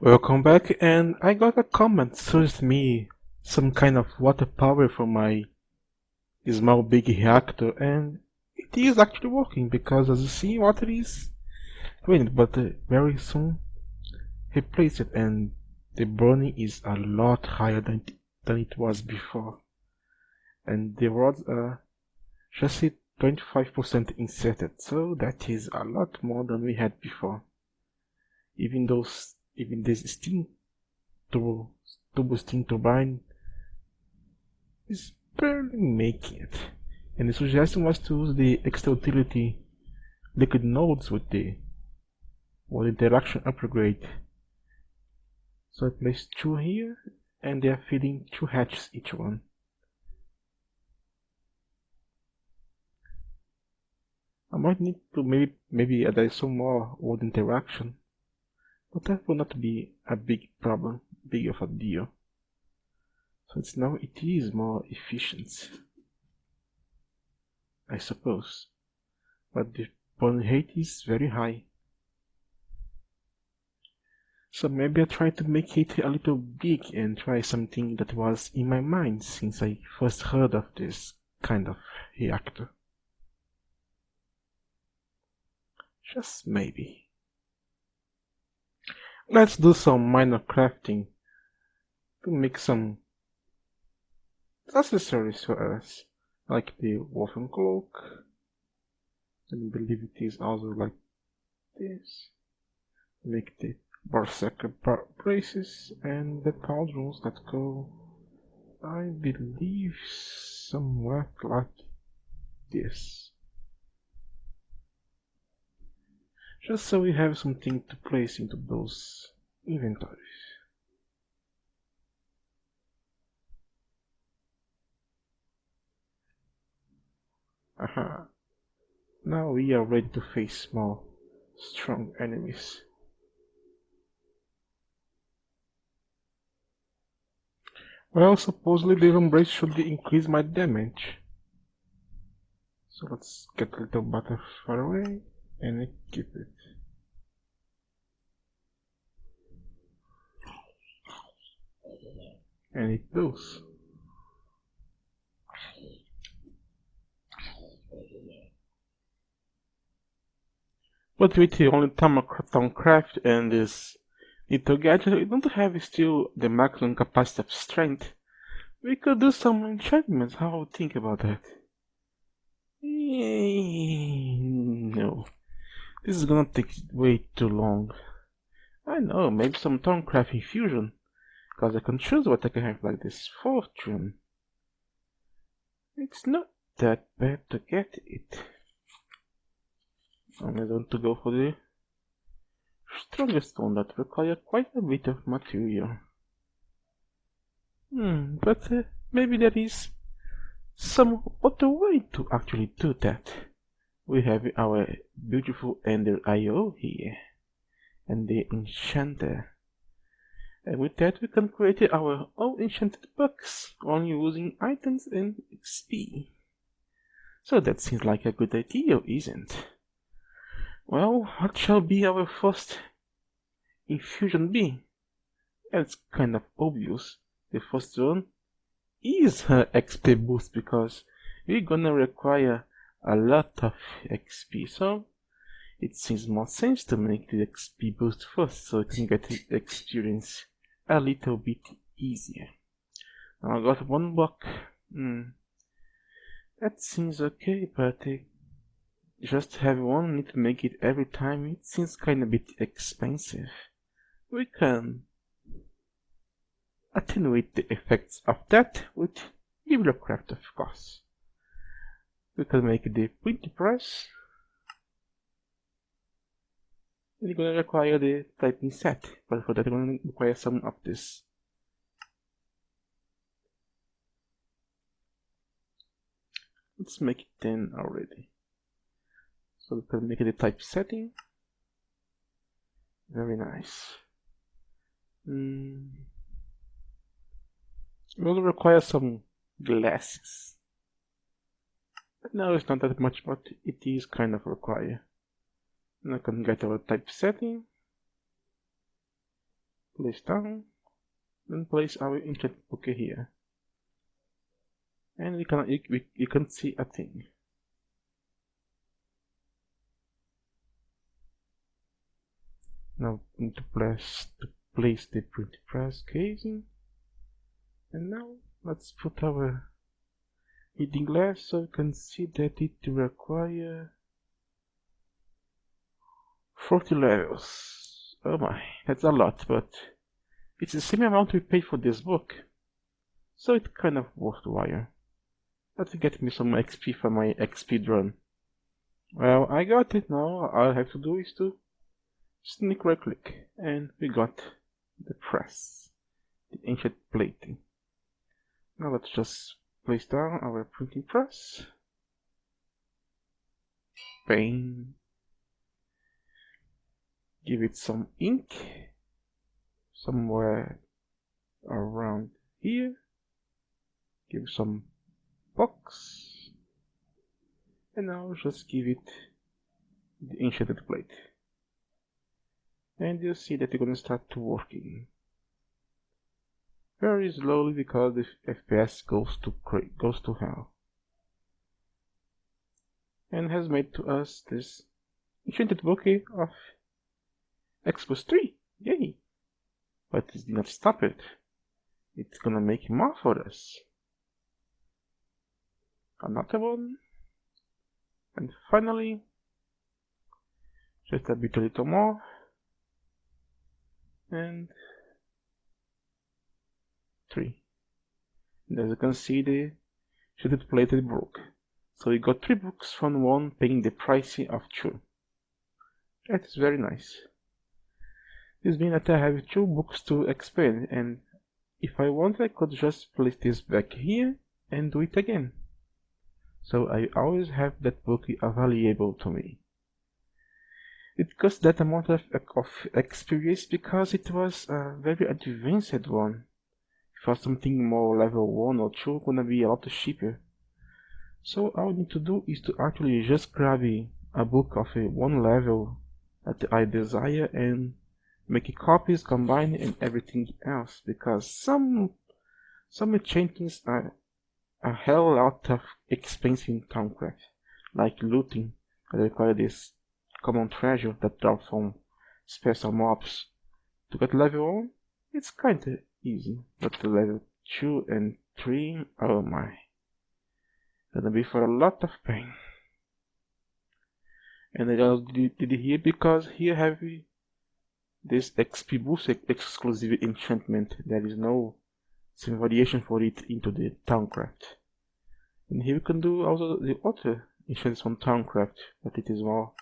Welcome back, and I got a comment suggests me some kind of water power from my small big reactor, and it is actually working because as you see water is drained, but very soon replace it, and the burning is a lot higher than it was before, and the rods are just 25% inserted, so that is a lot more than we had before. Even this turbo steam turbine is barely making it, and the suggestion was to use the extra utility liquid nodes with the interaction upgrade. So I placed two here, and they are feeding 2 hatches each one. I might need to maybe add some more wood interaction, but that will not be a big problem, big of a deal. So it is more efficient, I suppose, but the burn rate is very high. So maybe I try to make it a little big and try something that was in my mind since I first heard of this kind of reactor. Just maybe. Let's do some minor crafting to make some accessories for us, like the wolfen cloak, and I believe it is also like this. Make the berserker braces and the pauldrons that go, I believe, somewhat like this. Just so we have something to place into those inventories. Aha. Now we are ready to face more strong enemies. Well, supposedly the embrace should increase my damage. So let's get a little button far away and keep it. And it does. But with the only Tomcraft and this little gadget, we don't have still the maximum capacity of strength. We could do some enchantments. How would you think about that? No. This is gonna take way too long. I know, maybe some Tomcraft infusion. Because I can choose what I can have, like this fortune. It's not that bad to get it. I want to go for the strongest one that requires quite a bit of material. But maybe there is some other way to actually do that. We have our beautiful Ender IO here, and the Enchanter. And with that we can create our own enchanted box, only using items and XP. So that seems like a good idea, isn't it? Well, what shall be our first infusion be? It's kind of obvious. The first one is her XP boost because we're gonna require a lot of XP, so it seems more sense to make the XP boost first so we can get the experience a little bit easier. Now I got one block. That seems okay, but just have one need to make it every time. It seems kind of a bit expensive. We can attenuate the effects of that with Bibliocraft, of course. We can make the print press. And you're gonna require the typing set, but for that you're gonna require some of this. Let's make it 10 already. So we can make the type setting. Very nice. We'll require some glasses. But now it's not that much, but it is kind of required. And I can get our type setting. place down, then place our Enchanting book here. And you can't see a thing. Now we need to place the printing press casing. And now let's put our reading glass so you can see that it requires 40 levels. Oh my, that's a lot, but it's the same amount we paid for this book, so it's kind of worthwhile. Let's get me some XP for my XP run. Well, I got it now. All I have to do is to sneak right click, and we got the press, the ancient plating. Now let's just place down our printing press. Paint. Give it some ink somewhere around here. Give some box, and now just give it the enchanted plate. And you see that you're gonna start working very slowly because the FPS goes to hell, and has made to us this enchanted bouquet of X+3. Yay! But it did not stop it. It's gonna make more for us. Another one, and finally just a little more, and 3. And as you can see, the sheeted plate broke, so we got 3 books from 1, paying the price of 2. That is very nice. This means that I have 2 books to expand, and if I want I could just place this back here and do it again. So I always have that book available to me. It cost that amount of experience because it was a very advanced one. For something more level 1 or 2, gonna be a lot cheaper. So all I need to do is to actually just grab a book of one level that I desire and make copies, combine and everything else, because some enchantings are a hell lot of expensive in Thaumcraft, like looting that require this common treasure that drops from special mobs. To get level 1, it's kinda easy, but the level 2 and 3, oh my, gonna be for a lot of pain. And I just did it here because here have this XP boost exclusive enchantment. There is no same variation for it into the Thaumcraft. And here we can do also the other enchantments from Thaumcraft, but it is more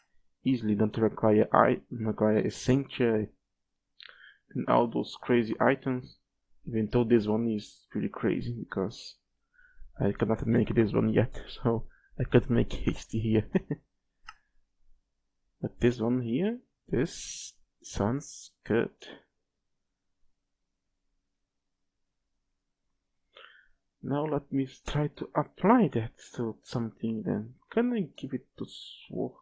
easily, don't require essential and all those crazy items. Even though this one is pretty crazy because I cannot make this one yet, so I can't make hasty here. But this one here, this sounds good. Now let me try to apply that to something then. Can I give it to sword?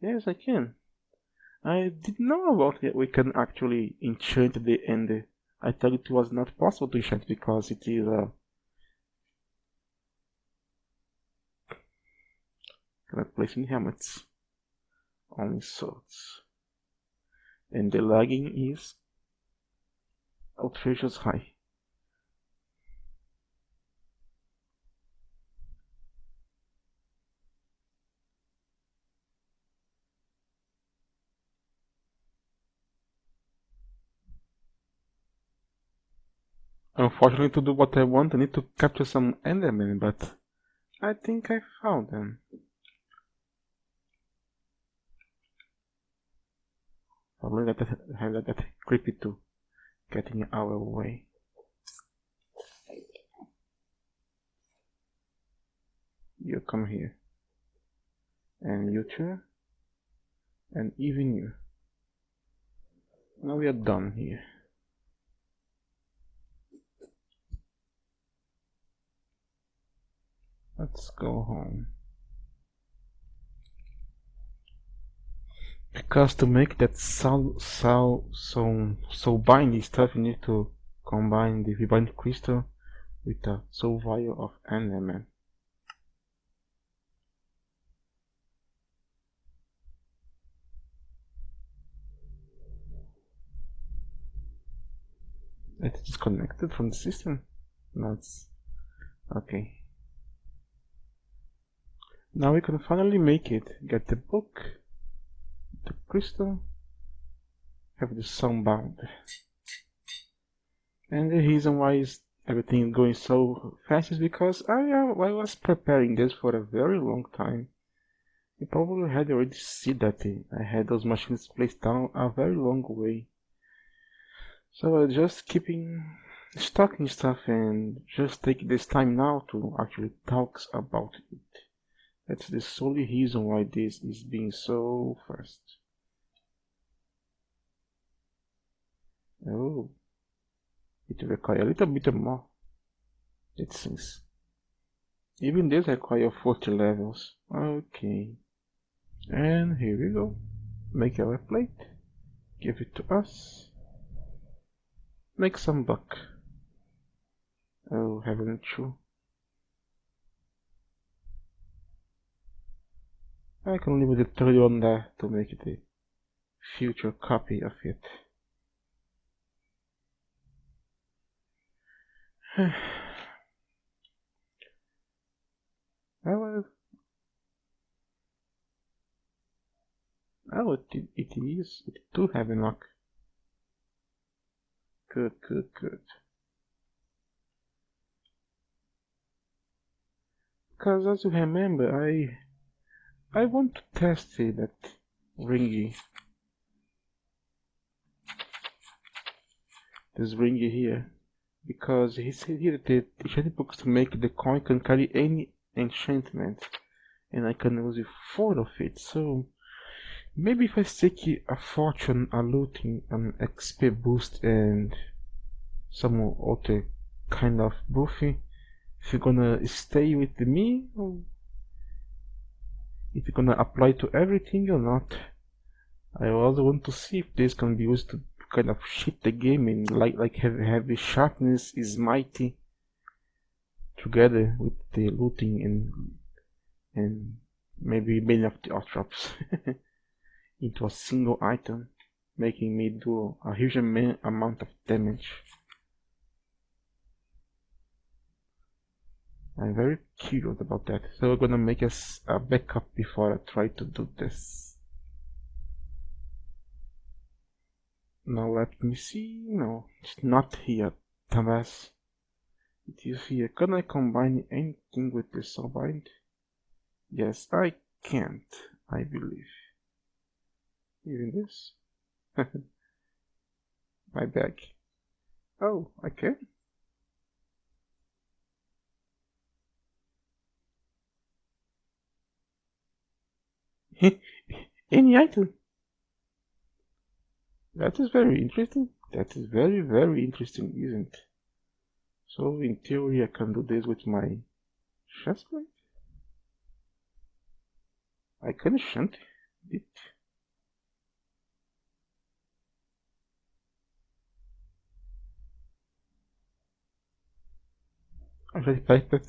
Yes, I can. I didn't know about it. We can actually enchant the end. I thought it was not possible to enchant because it is cannot place in helmets, only swords, and the lagging is outrageous high. Unfortunately, to do what I want, I need to capture some endermen, but I think I found them. Probably have that creepy too, getting our way. You come here, and you too, and even you. Now we are done here. Let's go home. Because to make that so binding stuff, you need to combine the V-bind crystal with the soul vial of element. It's disconnected from the system. That's okay. Now we can finally make it. Get the book, the crystal, have the sound bound. And the reason why is everything going so fast is because I was preparing this for a very long time. You probably had already seen that I had those machines placed down a very long way. So I just keeping stocking stuff and just take this time now to actually talk about it. That's the solely reason why this is being so fast. Oh, it requires a little bit more, it seems. Even this requires 40 levels. Okay. And here we go. Make our plate. Give it to us. Make some buck. Oh, haven't you? I can leave the third one there to make it a future copy of it. Oh, it is. It do have a knock. Good, good, good. Because as you remember, I want to test that ringy. This ringy here. Because he said here that the enchanting books to make the coin can carry any enchantment. And I can use 4 of it. So maybe if I stick a fortune, a looting, an XP boost, and some other kind of buffy, if you're gonna stay with me, or if you're gonna apply to everything or not. I also want to see if this can be used to kind of cheat the game and like heavy sharpness is mighty together with the looting and maybe many of the drops into a single item, making me do a huge amount of damage. I'm very curious about that, so we're gonna make us a backup before I try to do this. Now let me see. No, it's not here, Thomas. It is here. Can I combine anything with the soulbind? Yes, I can't, I believe. Even this? My bag. Oh, I can? Any item? That is very interesting. That is very, very interesting, isn't it? So, in theory, I can do this with my chestplate? I can shunt it.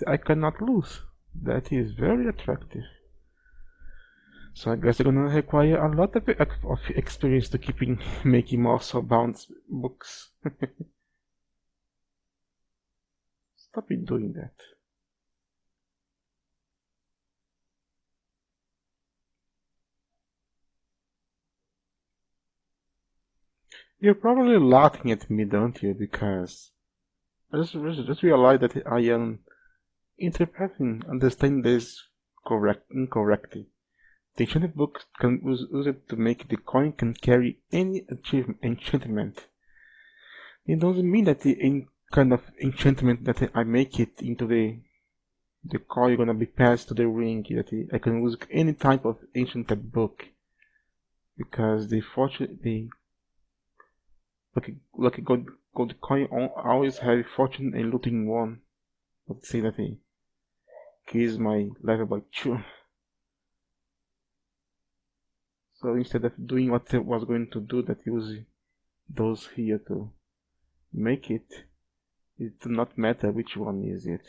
I cannot lose. That is very attractive. So I guess I'm gonna require a lot of experience to keeping making more soulbound books. Stop it doing that. You're probably laughing at me, don't you? Because I just realized that I am interpreting, understanding this incorrectly. The enchanted book can use it to make the coin can carry any enchantment. It doesn't mean that the kind of enchantment that I make it into the coin gonna be passed to the ring. That I can use any type of enchanted book because the fortune the like a gold coin always have fortune and looting 1. Let's say that he increase my level by 2. So instead of doing what it was going to do, that use those here to make it, it does not matter which one is it.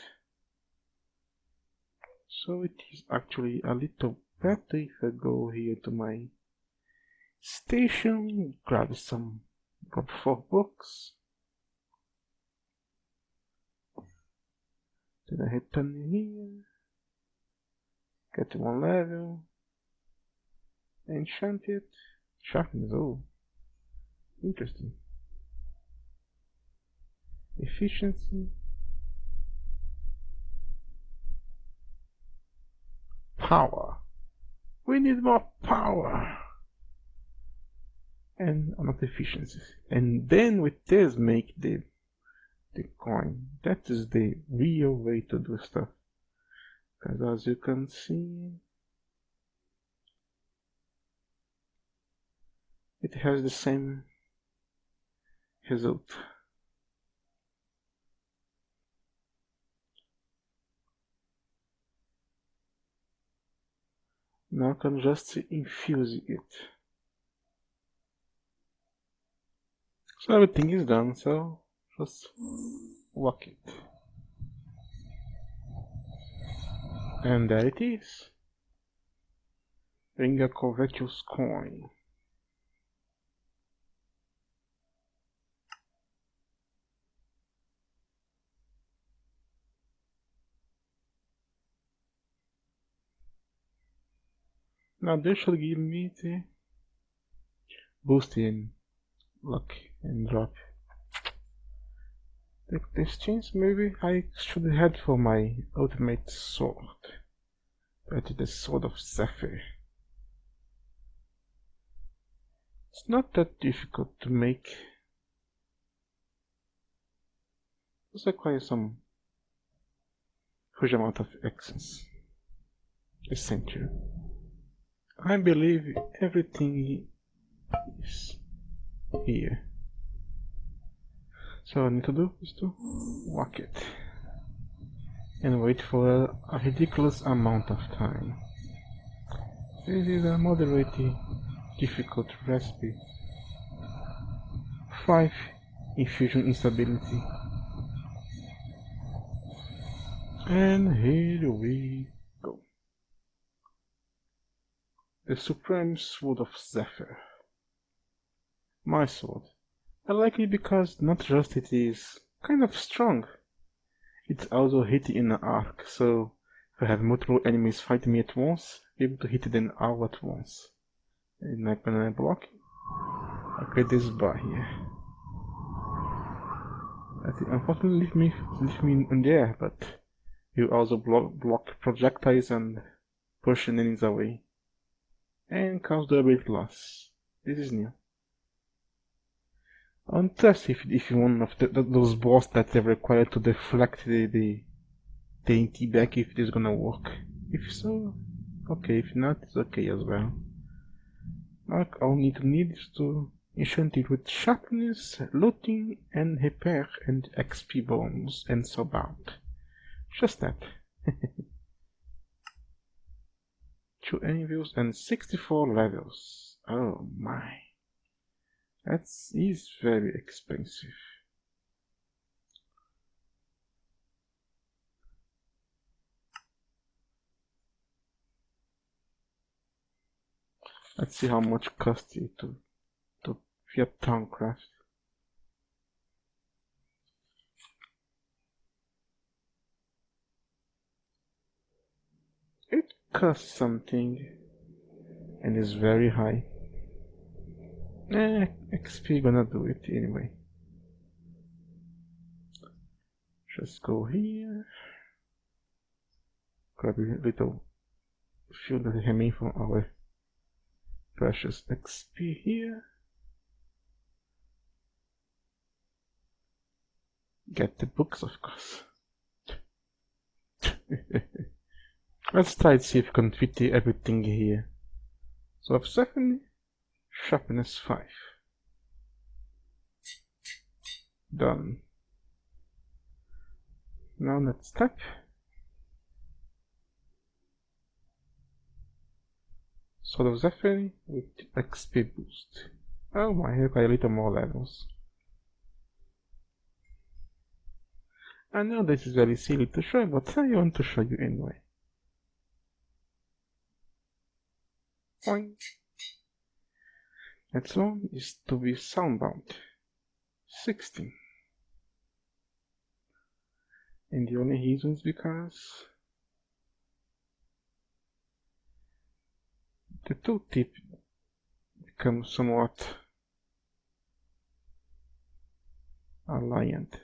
So it is actually a little better if I go here to my station, grab 4 books, then I hit on here, get 1 level, enchant it, sharpness, oh, interesting, efficiency, power, we need more power, and not efficiency, and then with this make the coin. That is the real way to do stuff, because as you can see, it has the same result. Now I can just infuse it. So everything is done, so just walk it. And there it is. Bring a covetous coin. Now this should give me the boost in luck and drop. Take this chance, maybe I should head for my ultimate sword. That is the Sword of Zephyr. It's not that difficult to make. Just requires some huge amount of essence. Essential. I believe everything is here. So all I need to do is to walk it and wait for a ridiculous amount of time. This is a moderately difficult recipe. 5 infusion instability. And here we go. The Supreme Sword of Zephyr. My sword. I like it because not just it is kind of strong, it's also hit in an arc, so if I have multiple enemies fighting me at once, I'm able to hit them all at once. And like when I block, I create this bar here. That unfortunately leave me in the air, but you also block projectiles and push enemies away. And cause durability loss. This is new. I'll test if one of those balls that are required to deflect the TNT back, if it is gonna work. If so, okay. If not, it's okay as well. All I need is to enchant it with sharpness, looting, and repair, and XP bonus, and so about. Just that. 2 anvils and 64 levels. Oh my. That is very expensive. Let's see how much cost it to Fiat Towncraft. It costs something and is very high. XP gonna do it anyway. Just go here. Grab a little few that remain from our precious XP here. Get the books, of course. Let's try to see if we can fit everything here. So of 7, sharpness 5. Done. Now let's tap. Sword of Zephyr with XP boost. Oh my, I require a little more levels. I know this is very silly to show, but I want to show you anyway. Point. Next one is to be soundbound. 16. And the only reason is because the tooltip becomes somewhat aligned.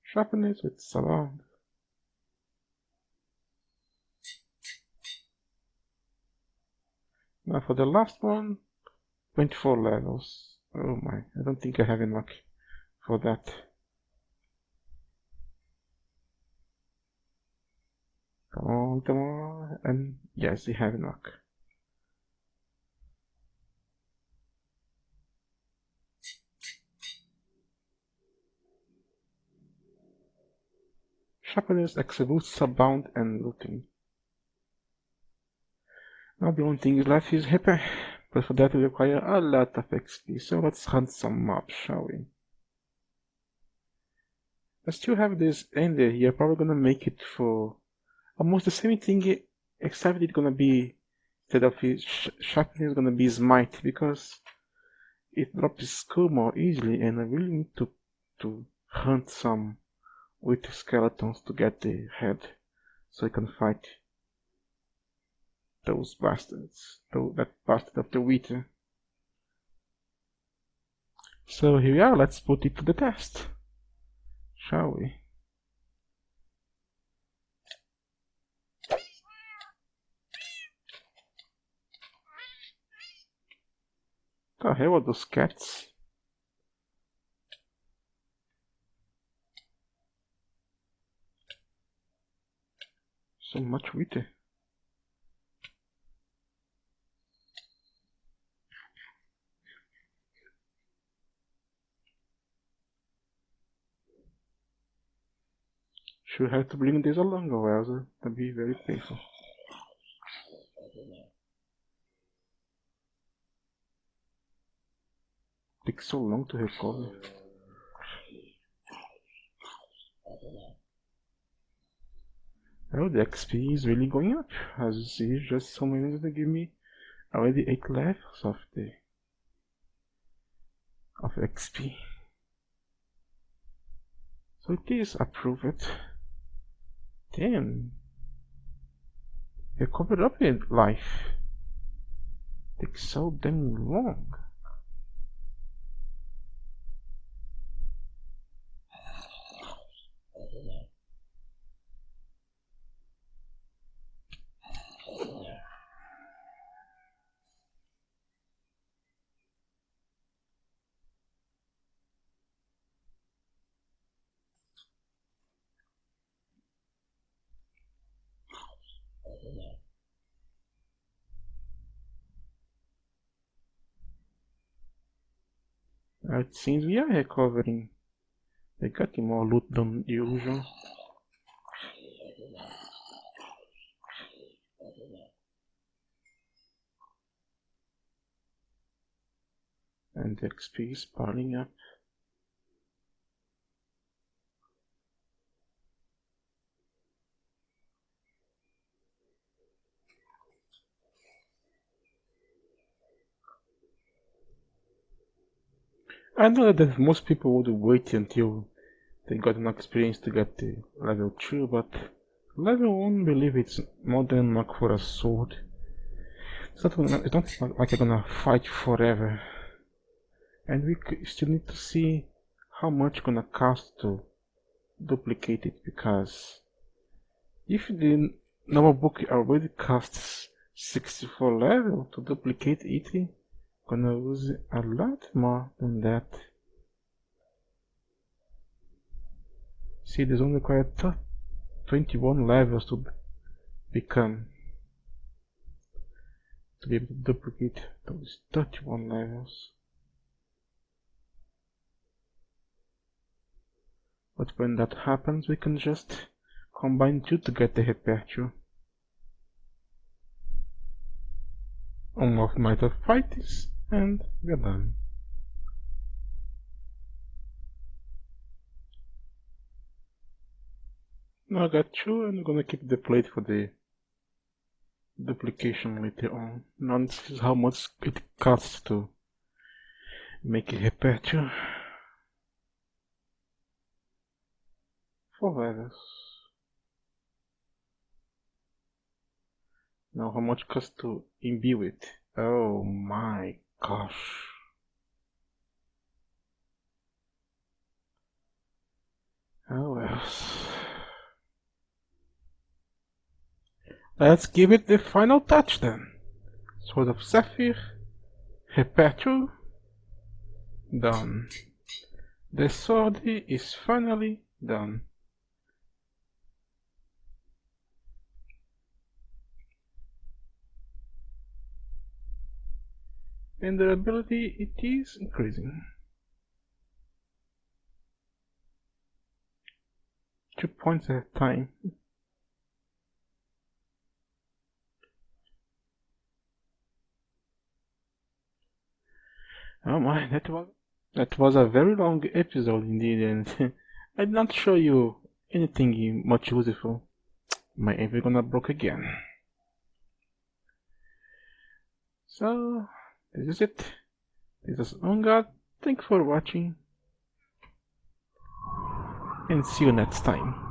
Sharpness with surround. Now for the last one, 24 levels. Oh my, I don't think I have enough for that. Come on, and yes, we have enough. Sharpness, Exaboost, Subbound, and Looting. Now the only thing left is Hyper, but for that we require a lot of XP, so let's hunt some mobs, shall we? I still have this ender here, probably gonna make it for almost the same thing, except it's gonna be, instead of sharpness, it's gonna be smite, because it drops skull more easily, and I really need to hunt some with skeletons to get the head, so I can fight those bastards, that bastard of the Wither. So here we are, let's put it to the test, shall we? The hell are those cats? So much Wither. Should have to bring this along, or else it'll be very painful. Takes so long to recover. Oh, the XP is really going up. As you see, just some minutes they give me already 8 levels of XP. So it is approved. Damn. You covered up in life. Takes so damn long. It seems we are recovering. They got more loot than usual. And the XP is piling up. I know that most people would wait until they got enough experience to get the level 2, but level 1, believe it's more than enough for a sword. It's not like I'm gonna fight forever. And we still need to see how much gonna cost to duplicate it, because if the normal book already costs 64 level to duplicate it, gonna lose a lot more than that. See, there's only required 21 levels to become, to be able to duplicate those 31 levels. But when that happens, we can just Combine two to get the repertoire. On of might of fighters, and we're done. Now I got two, and I'm gonna keep the plate for the duplication later on. Now this is how much it costs to make a repertoire. 4 levels. Now how much costs to imbue it? Oh my gosh. Oh well. Let's give it the final touch then. Sword of Sapphire, repertoire, done. The sword is finally done. And the ability, it is increasing. 2 points at a time. Oh my, that was a very long episode indeed, and I did not show you anything much useful. My envy gonna broke again. So this is it. This is On God. Thank you for watching, and see you next time.